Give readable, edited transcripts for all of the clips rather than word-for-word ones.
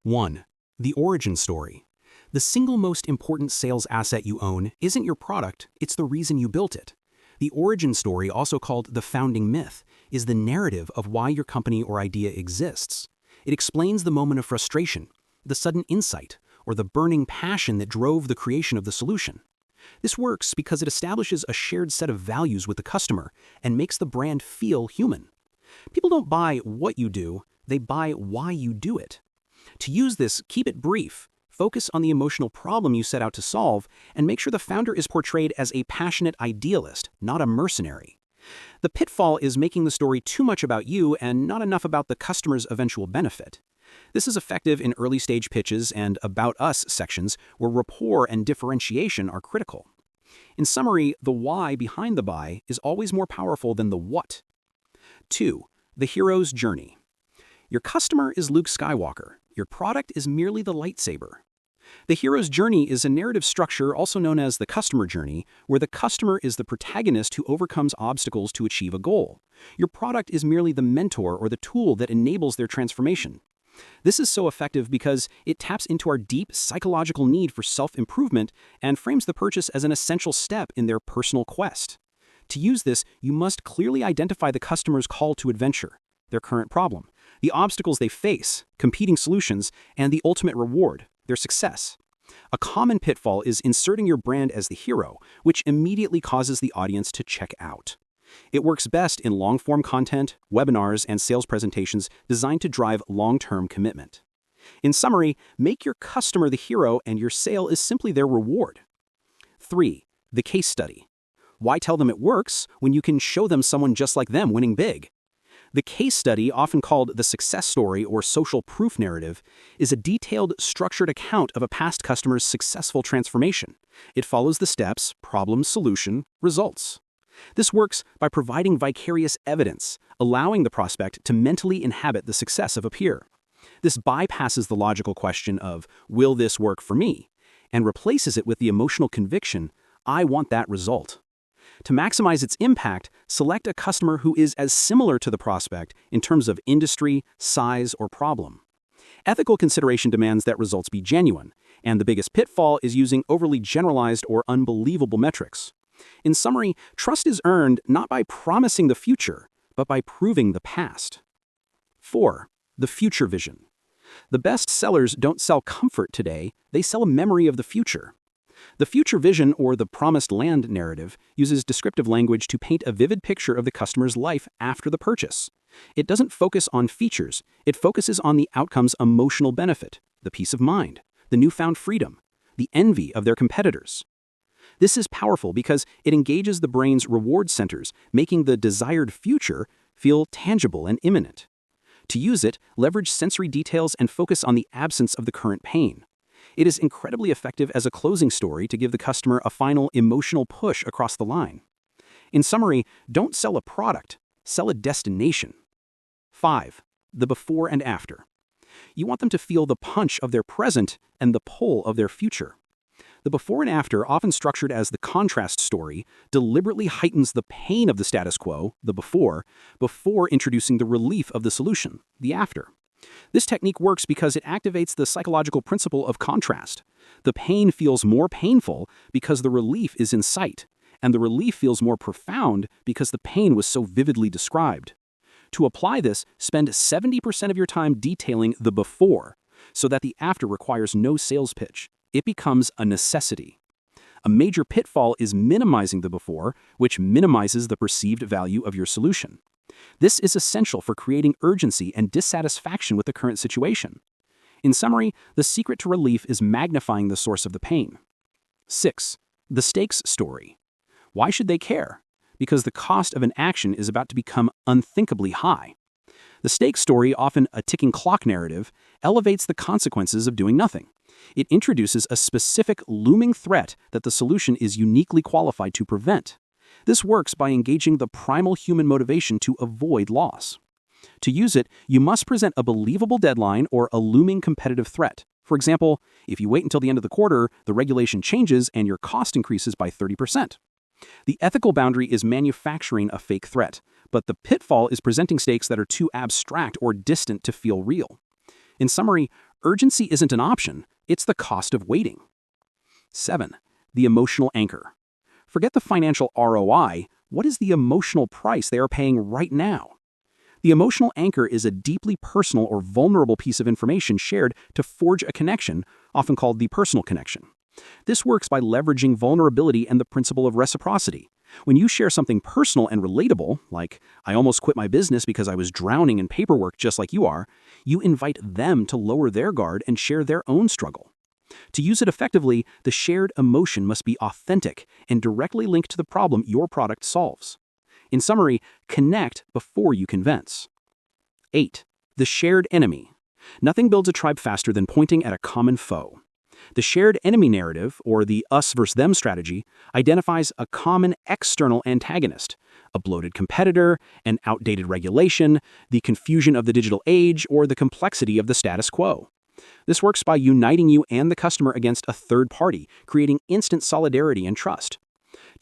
1. The origin story. The single most important sales asset you own isn't your product, it's the reason you built it. The origin story, also called the founding myth, is the narrative of why your company or idea exists. It explains the moment of frustration, the sudden insight, or the burning passion that drove the creation of the solution. This works because it establishes a shared set of values with the customer and makes the brand feel human. People don't buy what you do, they buy why you do it. To use this, keep it brief, focus on the emotional problem you set out to solve, and make sure the founder is portrayed as a passionate idealist, not a mercenary. The pitfall is making the story too much about you and not enough about the customer's eventual benefit. This is effective in early-stage pitches and About Us sections where rapport and differentiation are critical. In summary, the why behind the buy is always more powerful than the what. 2. The hero's journey. Your customer is Luke Skywalker. Your product is merely the lightsaber. The hero's journey is a narrative structure also known as the customer journey, where the customer is the protagonist who overcomes obstacles to achieve a goal. Your product is merely the mentor or the tool that enables their transformation. This is so effective because it taps into our deep psychological need for self-improvement and frames the purchase as an essential step in their personal quest. To use this, you must clearly identify the customer's call to adventure, their current problem, the obstacles they face, competing solutions, and the ultimate reward, their success. A common pitfall is inserting your brand as the hero, which immediately causes the audience to check out. It works best in long-form content, webinars, and sales presentations designed to drive long-term commitment. In summary, make your customer the hero and your sale is simply their reward. 3. The case study. Why tell them it works when you can show them someone just like them winning big? The case study, often called the success story or social proof narrative, is a detailed, structured account of a past customer's successful transformation. It follows the steps: problem, solution, results. This works by providing vicarious evidence, allowing the prospect to mentally inhabit the success of a peer. This bypasses the logical question of, will this work for me? And replaces it with the emotional conviction, I want that result. To maximize its impact, select a customer who is as similar to the prospect in terms of industry, size, or problem. Ethical consideration demands that results be genuine, and the biggest pitfall is using overly generalized or unbelievable metrics. In summary, trust is earned not by promising the future, but by proving the past. 4. The future vision. The best sellers don't sell comfort today, they sell a memory of the future. The future vision, or the promised land narrative, uses descriptive language to paint a vivid picture of the customer's life after the purchase. It doesn't focus on features, it focuses on the outcome's emotional benefit, the peace of mind, the newfound freedom, the envy of their competitors. This is powerful because it engages the brain's reward centers, making the desired future feel tangible and imminent. To use it, leverage sensory details and focus on the absence of the current pain. It is incredibly effective as a closing story to give the customer a final emotional push across the line. In summary, don't sell a product, sell a destination. 5. The before and after. You want them to feel the punch of their present and the pull of their future. The before and after, often structured as the contrast story, deliberately heightens the pain of the status quo, the before introducing the relief of the solution, the after. This technique works because it activates the psychological principle of contrast. The pain feels more painful because the relief is in sight, and the relief feels more profound because the pain was so vividly described. To apply this, spend 70% of your time detailing the before, so that the after requires no sales pitch. It becomes a necessity. A major pitfall is minimizing the before, which minimizes the perceived value of your solution. This is essential for creating urgency and dissatisfaction with the current situation. In summary, the secret to relief is magnifying the source of the pain. 6. The stakes story. Why should they care? Because the cost of an action is about to become unthinkably high. The stakes story, often a ticking clock narrative, elevates the consequences of doing nothing. It introduces a specific looming threat that the solution is uniquely qualified to prevent. This works by engaging the primal human motivation to avoid loss. To use it, you must present a believable deadline or a looming competitive threat. For example, if you wait until the end of the quarter, the regulation changes and your cost increases by 30%. The ethical boundary is manufacturing a fake threat, but the pitfall is presenting stakes that are too abstract or distant to feel real. In summary, Urgency isn't an option, it's the cost of waiting. 7. The emotional anchor. Forget the financial ROI, what is the emotional price they are paying right now? The emotional anchor is a deeply personal or vulnerable piece of information shared to forge a connection, often called the personal connection. This works by leveraging vulnerability and the principle of reciprocity. When you share something personal and relatable, like, I almost quit my business because I was drowning in paperwork just like you are, you invite them to lower their guard and share their own struggle. To use it effectively, the shared emotion must be authentic and directly linked to the problem your product solves. In summary, connect before you convince. 8. The shared enemy. Nothing builds a tribe faster than pointing at a common foe. The shared enemy narrative, or the us versus them strategy, identifies a common external antagonist, a bloated competitor, an outdated regulation, the confusion of the digital age, or the complexity of the status quo. This works by uniting you and the customer against a third party, creating instant solidarity and trust.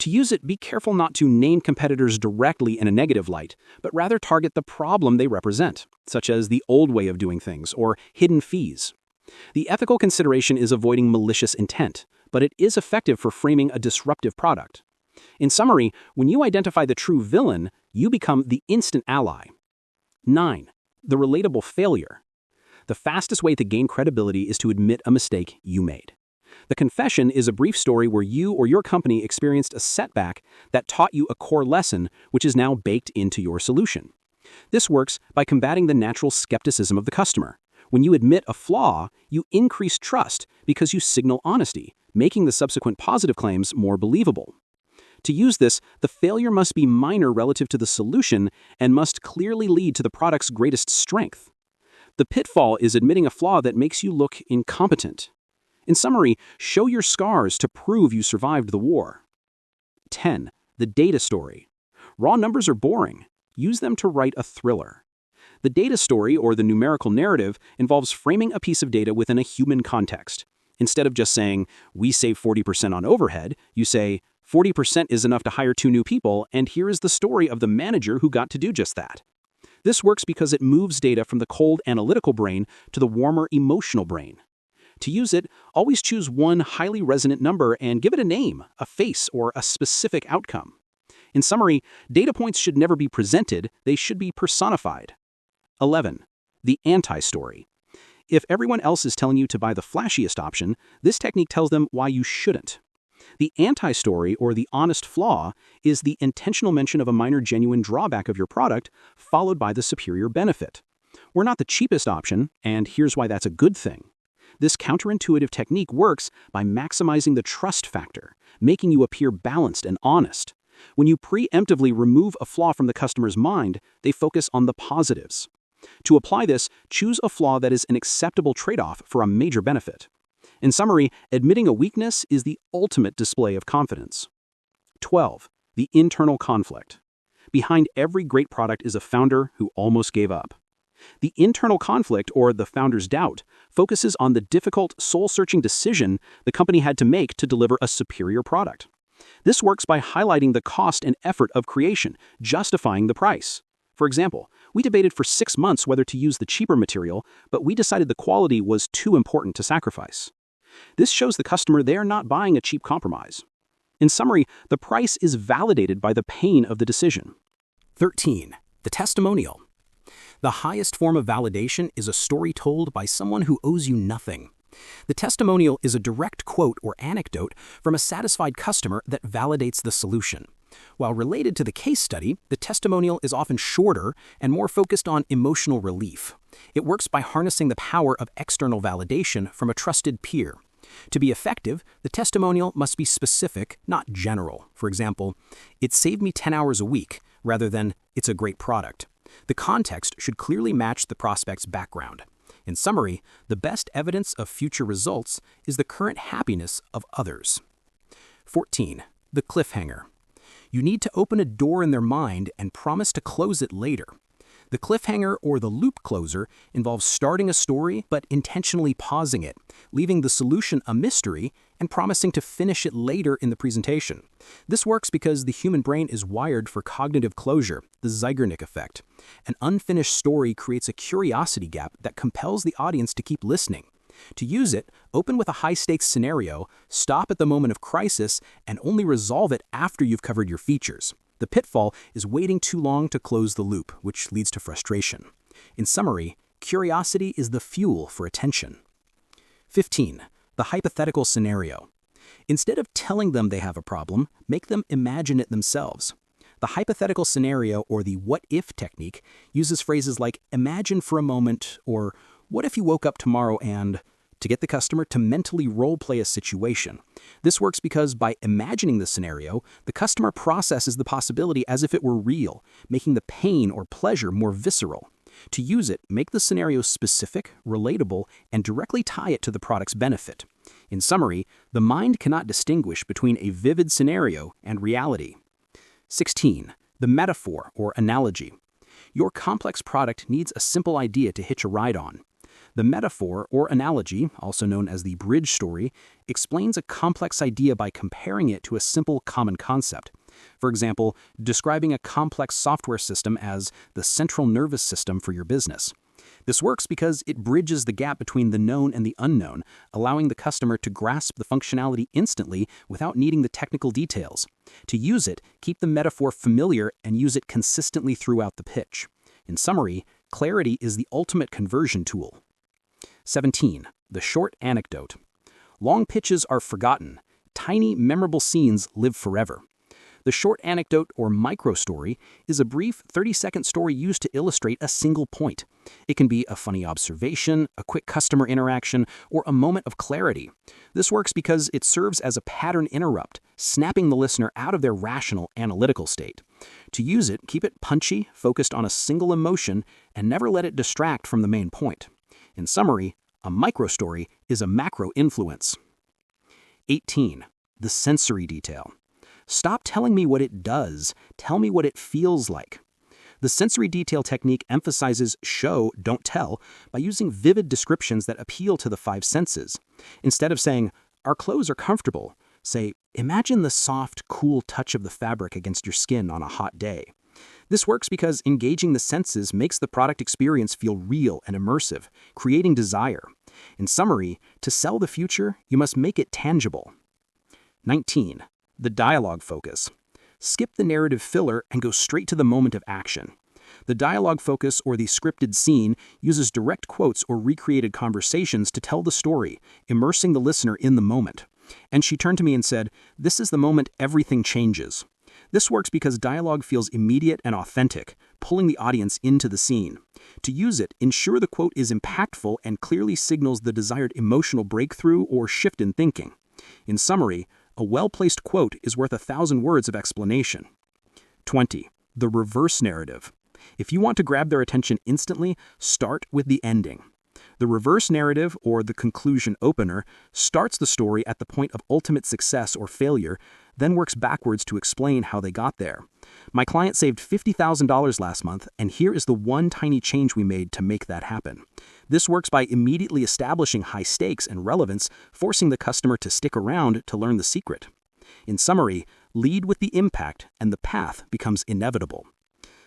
To use it, be careful not to name competitors directly in a negative light, but rather target the problem they represent, such as the old way of doing things or hidden fees. The ethical consideration is avoiding malicious intent, but it is effective for framing a disruptive product. In summary, when you identify the true villain, you become the instant ally. 9. The relatable failure. The fastest way to gain credibility is to admit a mistake you made. The confession is a brief story where you or your company experienced a setback that taught you a core lesson which is now baked into your solution. This works by combating the natural skepticism of the customer. When you admit a flaw, you increase trust because you signal honesty, making the subsequent positive claims more believable. To use this, the failure must be minor relative to the solution and must clearly lead to the product's greatest strength. The pitfall is admitting a flaw that makes you look incompetent. In summary, show your scars to prove you survived the war. 10. The data story. Raw numbers are boring. Use them to write a thriller. The data story, or the numerical narrative, involves framing a piece of data within a human context. Instead of just saying, we save 40% on overhead, you say, 40% is enough to hire 2 new people, and here is the story of the manager who got to do just that. This works because it moves data from the cold analytical brain to the warmer emotional brain. To use it, always choose one highly resonant number and give it a name, a face, or a specific outcome. In summary, data points should never be presented, they should be personified. 11. The anti-story. If everyone else is telling you to buy the flashiest option, this technique tells them why you shouldn't. The anti-story, or the honest flaw, is the intentional mention of a minor genuine drawback of your product, followed by the superior benefit. We're not the cheapest option, and here's why that's a good thing. This counterintuitive technique works by maximizing the trust factor, making you appear balanced and honest. When you preemptively remove a flaw from the customer's mind, they focus on the positives. To apply this, choose a flaw that is an acceptable trade-off for a major benefit. In summary, admitting a weakness is the ultimate display of confidence. 12. The internal conflict. Behind every great product is a founder who almost gave up. The internal conflict, or the founder's doubt, focuses on the difficult, soul-searching decision the company had to make to deliver a superior product. This works by highlighting the cost and effort of creation, justifying the price. For example, we debated for 6 months whether to use the cheaper material, but we decided the quality was too important to sacrifice. This shows the customer they are not buying a cheap compromise. In summary, the price is validated by the pain of the decision. 13. The testimonial. The highest form of validation is a story told by someone who owes you nothing. The testimonial is a direct quote or anecdote from a satisfied customer that validates the solution. While related to the case study, the testimonial is often shorter and more focused on emotional relief. It works by harnessing the power of external validation from a trusted peer. To be effective, the testimonial must be specific, not general. For example, it saved me 10 hours a week, rather than it's a great product. The context should clearly match the prospect's background. In summary, the best evidence of future results is the current happiness of others. 14. The cliffhanger. You need to open a door in their mind and promise to close it later. The cliffhanger or the loop closer involves starting a story but intentionally pausing it, leaving the solution a mystery and promising to finish it later in the presentation. This works because the human brain is wired for cognitive closure, the Zeigarnik effect. An unfinished story creates a curiosity gap that compels the audience to keep listening. To use it, open with a high-stakes scenario, stop at the moment of crisis, and only resolve it after you've covered your features. The pitfall is waiting too long to close the loop, which leads to frustration. In summary, curiosity is the fuel for attention. 15. The hypothetical scenario. Instead of telling them they have a problem, make them imagine it themselves. The hypothetical scenario, or the what-if technique, uses phrases like imagine for a moment or what if you woke up tomorrow and, to get the customer to mentally role-play a situation. This works because by imagining the scenario, the customer processes the possibility as if it were real, making the pain or pleasure more visceral. To use it, make the scenario specific, relatable, and directly tie it to the product's benefit. In summary, the mind cannot distinguish between a vivid scenario and reality. 16. The metaphor or analogy. Your complex product needs a simple idea to hitch a ride on. The metaphor or analogy, also known as the bridge story, explains a complex idea by comparing it to a simple common concept. For example, describing a complex software system as the central nervous system for your business. This works because it bridges the gap between the known and the unknown, allowing the customer to grasp the functionality instantly without needing the technical details. To use it, keep the metaphor familiar and use it consistently throughout the pitch. In summary, clarity is the ultimate conversion tool. 17. The short anecdote. Long pitches are forgotten. Tiny, memorable scenes live forever. The short anecdote or micro-story is a brief 30-second story used to illustrate a single point. It can be a funny observation, a quick customer interaction, or a moment of clarity. This works because it serves as a pattern interrupt, snapping the listener out of their rational, analytical state. To use it, keep it punchy, focused on a single emotion, and never let it distract from the main point. In summary, a micro-story is a macro influence. 18. The sensory detail. Stop telling me what it does. Tell me what it feels like. The sensory detail technique emphasizes show, don't tell, by using vivid descriptions that appeal to the five senses. Instead of saying, our clothes are comfortable, say, imagine the soft, cool touch of the fabric against your skin on a hot day. This works because engaging the senses makes the product experience feel real and immersive, creating desire. In summary, to sell the future, you must make it tangible. 19. The dialogue focus. Skip the narrative filler and go straight to the moment of action. The dialogue focus, or the scripted scene, uses direct quotes or recreated conversations to tell the story, immersing the listener in the moment. And she turned to me and said, "This is the moment everything changes." This works because dialogue feels immediate and authentic, pulling the audience into the scene. To use it, ensure the quote is impactful and clearly signals the desired emotional breakthrough or shift in thinking. In summary, a well-placed quote is worth 1,000 words of explanation. 20. The reverse narrative. If you want to grab their attention instantly, start with the ending. The reverse narrative, or the conclusion opener, starts the story at the point of ultimate success or failure, then works backwards to explain how they got there. My client saved $50,000 last month, and here is the one tiny change we made to make that happen. This works by immediately establishing high stakes and relevance, forcing the customer to stick around to learn the secret. In summary, lead with the impact, and the path becomes inevitable.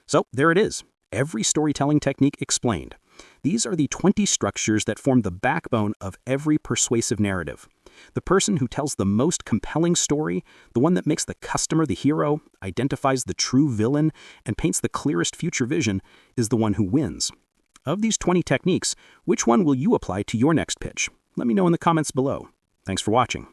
So there it is, every storytelling technique explained. These are the 20 structures that form the backbone of every persuasive narrative. The person who tells the most compelling story, the one that makes the customer the hero, identifies the true villain, and paints the clearest future vision, is the one who wins. Of these 20 techniques, which one will you apply to your next pitch? Let me know in the comments below. Thanks for watching.